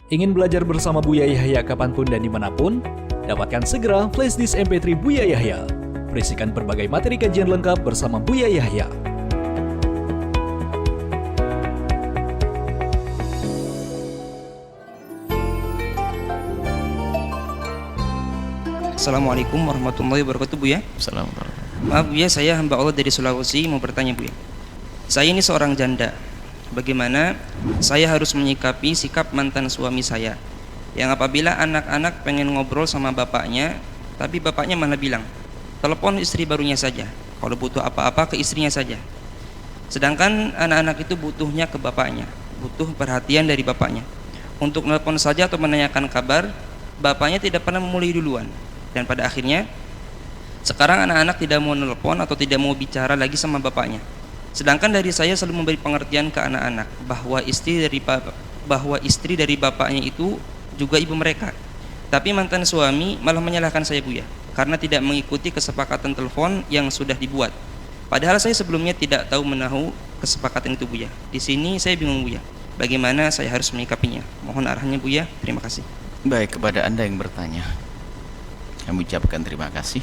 Ingin belajar bersama Buya Yahya kapanpun dan dimanapun? Dapatkan segera flashdisk MP3 Buya Yahya. Berisikan berbagai materi kajian lengkap bersama Buya Yahya. Assalamualaikum warahmatullahi wabarakatuh, Buya. Assalamualaikum. Maaf Buya, saya hamba Allah dari Sulawesi mau bertanya, Buya. Saya ini seorang janda. Bagaimana saya harus menyikapi sikap mantan suami saya yang apabila anak-anak pengen ngobrol sama bapaknya, tapi bapaknya malah bilang, telepon istri barunya saja, kalau butuh apa-apa ke istrinya saja. Sedangkan anak-anak itu butuhnya ke bapaknya, butuh perhatian dari bapaknya. Untuk telepon saja atau menanyakan kabar, bapaknya tidak pernah memulai duluan. Dan pada akhirnya sekarang anak-anak tidak mau nelpon atau tidak mau bicara lagi sama bapaknya. Sedangkan dari saya selalu memberi pengertian ke anak-anak bahwa istri dari bapaknya itu juga ibu mereka. Tapi mantan suami malah menyalahkan saya, Buya, karena tidak mengikuti kesepakatan telepon yang sudah dibuat. Padahal saya sebelumnya tidak tahu menahu kesepakatan itu, Buya. Di sini saya bingung, Buya. Bagaimana saya harus menyikapinya? Mohon arahannya, Buya. Terima kasih. Baik, kepada Anda yang bertanya, kami ucapkan terima kasih.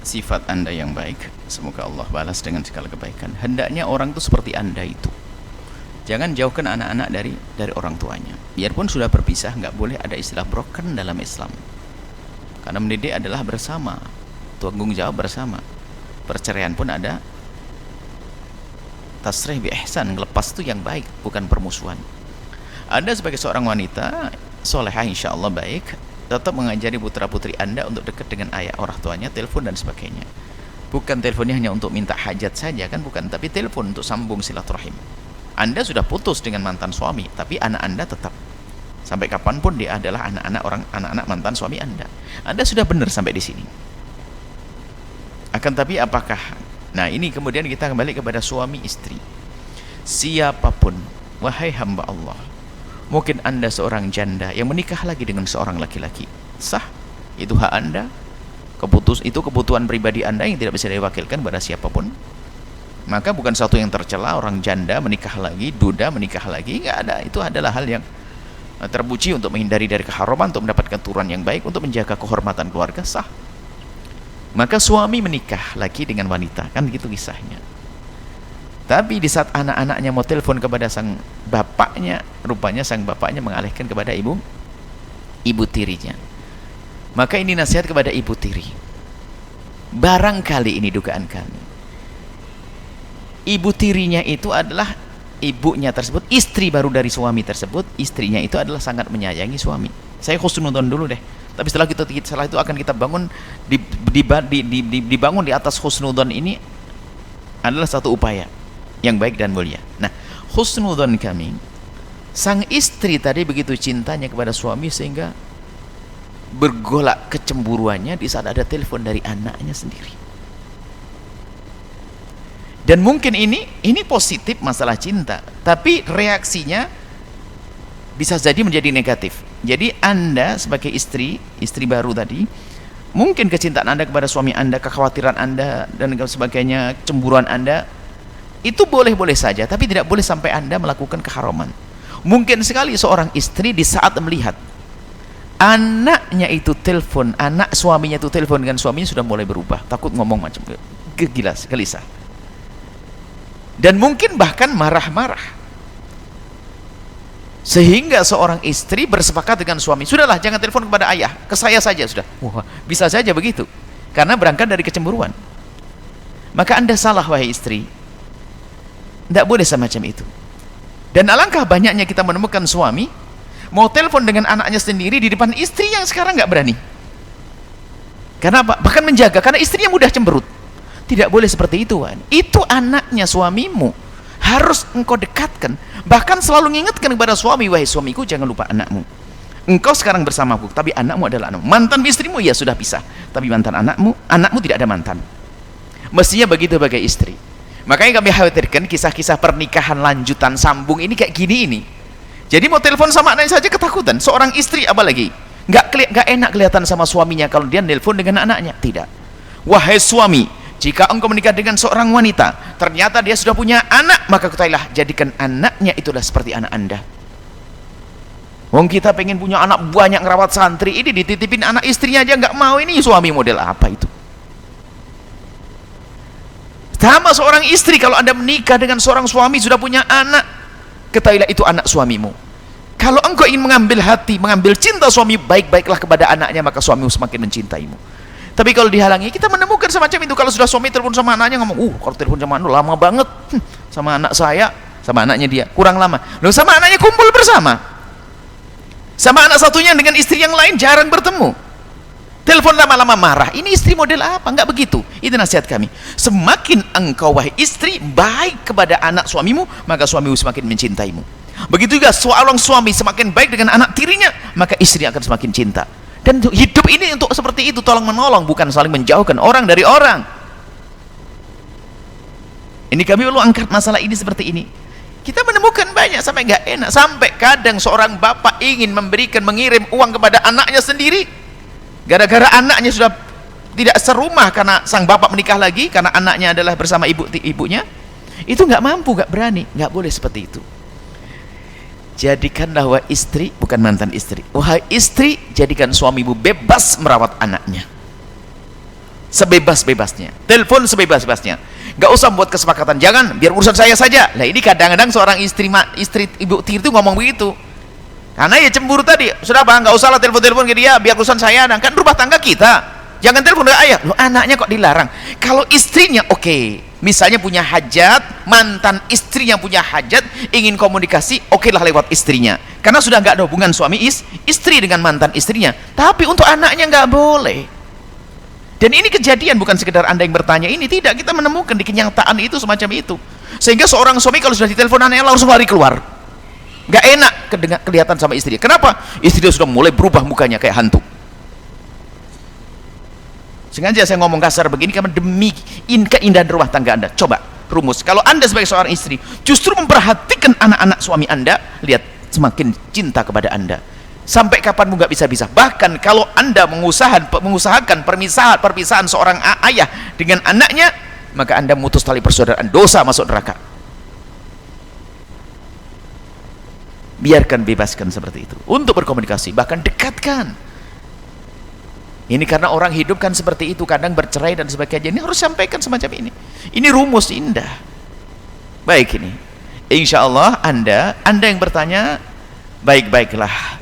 Sifat Anda yang baik, semoga Allah balas dengan segala kebaikan. Hendaknya orang itu seperti Anda itu. Jangan jauhkan anak-anak dari orang tuanya. Biarpun sudah berpisah, nggak boleh ada istilah broken dalam Islam. Karena mendidik adalah bersama, tanggung jawab bersama. Perceraian pun ada tasrih bi ihsan, ngelepas itu yang baik, bukan permusuhan. Anda sebagai seorang wanita solehah, insya Allah baik, tetap mengajari putra-putri Anda untuk dekat dengan ayah orang tuanya, telepon dan sebagainya. Bukan teleponnya hanya untuk minta hajat saja, kan bukan, tapi telepon untuk sambung silaturahim. Anda sudah putus dengan mantan suami, tapi anak Anda tetap sampai kapanpun dia adalah anak-anak mantan suami Anda. Anda sudah benar sampai di sini. Akan tapi apakah, nah ini kemudian kita kembali kepada suami istri. Siapapun, wahai hamba Allah, mungkin Anda seorang janda yang menikah lagi dengan seorang laki-laki, sah, itu hak Anda, itu kebutuhan pribadi Anda yang tidak bisa diwakilkan pada siapapun. Maka bukan satu yang tercela orang janda menikah lagi, duda menikah lagi, nggak ada. Itu adalah hal yang terpuji untuk menghindari dari keharaman, untuk mendapatkan turunan yang baik, untuk menjaga kehormatan keluarga, sah. Maka suami menikah lagi dengan wanita, kan gitu kisahnya. Tapi di saat anak-anaknya mau telepon kepada sang bapaknya, rupanya sang bapaknya mengalihkan kepada ibu tirinya. Maka ini nasihat kepada ibu tiri. Barangkali ini dugaan kami, ibu tirinya itu adalah ibunya tersebut, istri baru dari suami tersebut, istrinya itu adalah sangat menyayangi suami. Saya husnudon dulu deh. Tapi setelah itu akan kita bangun dibangun di atas husnudon ini adalah satu upaya yang baik dan mulia. Nah, husnudon kami, sang istri tadi begitu cintanya kepada suami sehingga bergolak kecemburuannya di saat ada telepon dari anaknya sendiri. Dan mungkin ini positif masalah cinta, tapi reaksinya bisa jadi menjadi negatif. Jadi Anda sebagai istri baru tadi, mungkin kecintaan Anda kepada suami Anda, kekhawatiran Anda dan sebagainya, cemburuan Anda itu boleh-boleh saja, tapi tidak boleh sampai Anda melakukan keharaman. Mungkin sekali seorang istri di saat melihat anaknya itu telepon, anak suaminya itu telepon dengan suaminya, sudah mulai berubah, takut ngomong macam gelisah. Dan mungkin bahkan marah-marah. Sehingga seorang istri bersepakat dengan suami, sudahlah jangan telepon kepada ayah, ke saya saja sudah. Wah, bisa saja begitu. Karena berangkat dari kecemburuan. Maka Anda salah, wahai istri. Tidak boleh semacam itu. Dan alangkah banyaknya kita menemukan suami mau telepon dengan anaknya sendiri di depan istri yang sekarang nggak berani. Karena apa? Bahkan menjaga, karena istrinya mudah cemberut. Tidak boleh seperti itu, Wan. Itu anaknya suamimu, harus engkau dekatkan. Bahkan selalu mengingatkan kepada suami, wahai suamiku, jangan lupa anakmu. Engkau sekarang bersamaku, tapi anakmu adalah anakmu. Mantan istrimu ya sudah pisah, tapi mantan anakmu tidak ada mantan. Mestinya begitu sebagai istri. Makanya kami khawatirkan kisah-kisah pernikahan lanjutan sambung ini kayak gini ini. Jadi mau telepon sama anaknya saja ketakutan. Seorang istri apalagi nggak enak kelihatan sama suaminya kalau dia nelpon dengan anaknya. Tidak. Wahai suami, jika engkau menikah dengan seorang wanita, ternyata dia sudah punya anak, maka ketahuilah, jadikan anaknya itulah seperti anak Anda. Wong kita pengen punya anak banyak, ngerawat santri, ini dititipin anak istrinya aja nggak mau. Ini suami model apa itu? Sama seorang istri, kalau Anda menikah dengan seorang suami sudah punya anak, ketahuilah itu anak suamimu. Kalau engkau ingin mengambil hati, mengambil cinta suami, baik-baiklah kepada anaknya, maka suamimu semakin mencintaimu. Tapi kalau dihalangi, kita menemukan semacam itu. Kalau sudah suami telepon sama anaknya ngomong, kalau telepon sama anak lama banget, sama anak saya, sama anaknya dia kurang lama. Loh, sama anaknya kumpul bersama, sama anak satunya dengan istri yang lain jarang bertemu, telepon lama-lama marah. Ini istri model apa? Enggak begitu. Itu nasihat kami. Semakin engkau wahai istri baik kepada anak suamimu, maka suamimu semakin mencintaimu. Begitu juga seorang suami semakin baik dengan anak tirinya, maka istri akan semakin cinta. Dan hidup ini untuk seperti itu, tolong menolong, bukan saling menjauhkan orang dari orang. Ini kami perlu angkat masalah ini seperti ini. Kita menemukan banyak sampai nggak enak, sampai kadang seorang bapak ingin mengirim uang kepada anaknya sendiri, gara-gara anaknya sudah tidak serumah karena sang bapak menikah lagi, karena anaknya adalah bersama ibunya, itu nggak mampu, nggak berani. Nggak boleh seperti itu. Jadikanlah wahai istri, bukan mantan istri, wahai istri, jadikan suamimu bebas merawat anaknya, sebebas-bebasnya, telepon sebebas-bebasnya, nggak usah buat kesepakatan, jangan, biar urusan saya saja. Nah ini kadang-kadang seorang istri ibu tiri itu ngomong begitu, karena ya cemburu tadi. Sudah bang, nggak usah lah telepon-telepon ke dia, biar urusan saya, kan rumah tangga kita, jangan telepon ke ayah. Loh, anaknya kok dilarang? Kalau istrinya oke. Misalnya punya hajat, mantan istrinya punya hajat, ingin komunikasi, oke lah lewat istrinya, karena sudah nggak ada hubungan suami istri dengan mantan istrinya. Tapi untuk anaknya nggak boleh. Dan ini kejadian, bukan sekedar Anda yang bertanya ini, tidak, kita menemukan di kenyataan itu semacam itu. Sehingga seorang suami kalau sudah ditelepon anaknya langsung lari keluar, nggak enak kelihatan sama istrinya. Kenapa? Istrinya sudah mulai berubah mukanya kayak hantu. Sengaja saya ngomong kasar begini karena demi keindahan rumah tangga Anda. Coba rumus, kalau Anda sebagai seorang istri justru memperhatikan anak-anak suami Anda, lihat semakin cinta kepada Anda. Sampai kapanmu nggak bisa-bisa. Bahkan kalau Anda mengusahakan perpisahan seorang ayah dengan anaknya, maka Anda memutus tali persaudaraan, dosa, masuk neraka. Biarkan, bebaskan seperti itu untuk berkomunikasi, bahkan dekatkan. Ini karena orang hidup kan seperti itu, kadang bercerai dan sebagainya. Ini harus sampaikan semacam ini. Ini rumus indah. Baik, ini insya Allah Anda yang bertanya, baik-baiklah,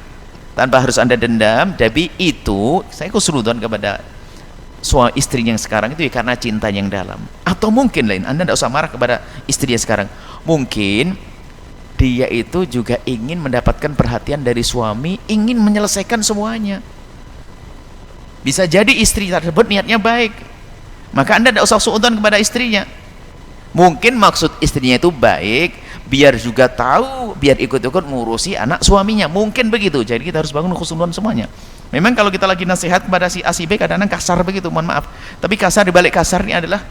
tanpa harus Anda dendam. Tapi itu saya khusnudon kepada suami istri yang sekarang itu ya karena cinta yang dalam. Atau mungkin lain, Anda tidak usah marah kepada istri yang sekarang. Mungkin dia itu juga ingin mendapatkan perhatian dari suami, ingin menyelesaikan semuanya. Bisa jadi istri tersebut niatnya baik, maka Anda tidak usah suudzon kepada istrinya. Mungkin maksud istrinya itu baik, biar juga tahu, biar ikut-ikut ngurusi anak suaminya. Mungkin begitu. Jadi kita harus bangun khusnudon semuanya. Memang kalau kita lagi nasihat kepada si A si B, kadang-kadang kasar begitu, mohon maaf. Tapi kasar, dibalik kasar ini adalah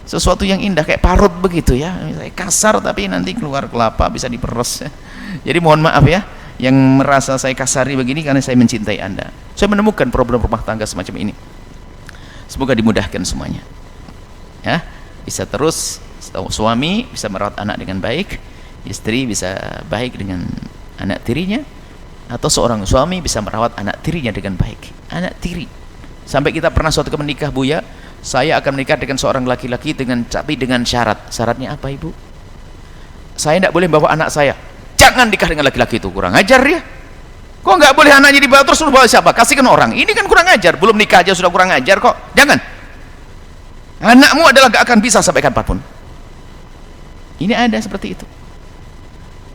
sesuatu yang indah, kayak parut begitu ya. Misalnya kasar tapi nanti keluar kelapa, bisa diperes. Jadi mohon maaf ya, yang merasa saya kasari begini karena saya mencintai Anda. Saya menemukan problem rumah tangga semacam ini. Semoga dimudahkan semuanya. Ya, bisa terus suami bisa merawat anak dengan baik, istri bisa baik dengan anak tirinya, atau seorang suami bisa merawat anak tirinya dengan baik. Anak tiri. Sampai kita pernah suatu ketika menikah, Buya, saya akan menikah dengan seorang laki-laki tapi dengan syarat. Syaratnya apa, Ibu? Saya tidak boleh bawa anak saya. Jangan nikah dengan laki-laki itu, kurang ajar ya. Kok nggak boleh anaknya dibawa, terus bawa siapa? Kasihkan orang. Ini kan kurang ajar, belum nikah aja sudah kurang ajar kok. Jangan. Anakmu adalah gak akan bisa sampai kapanpun. Ini ada seperti itu.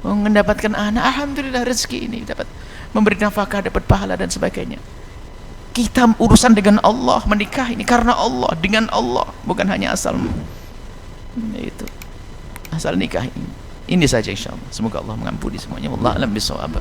Mendapatkan anak, alhamdulillah rezeki ini dapat memberi nafkah, dapat pahala dan sebagainya. Kita urusan dengan Allah, menikah ini karena Allah, dengan Allah, bukan hanya asal itu asal nikah ini. Ini saja insyaallah. Semoga Allah mengampuni semuanya. Wallahu a'lam bishawab.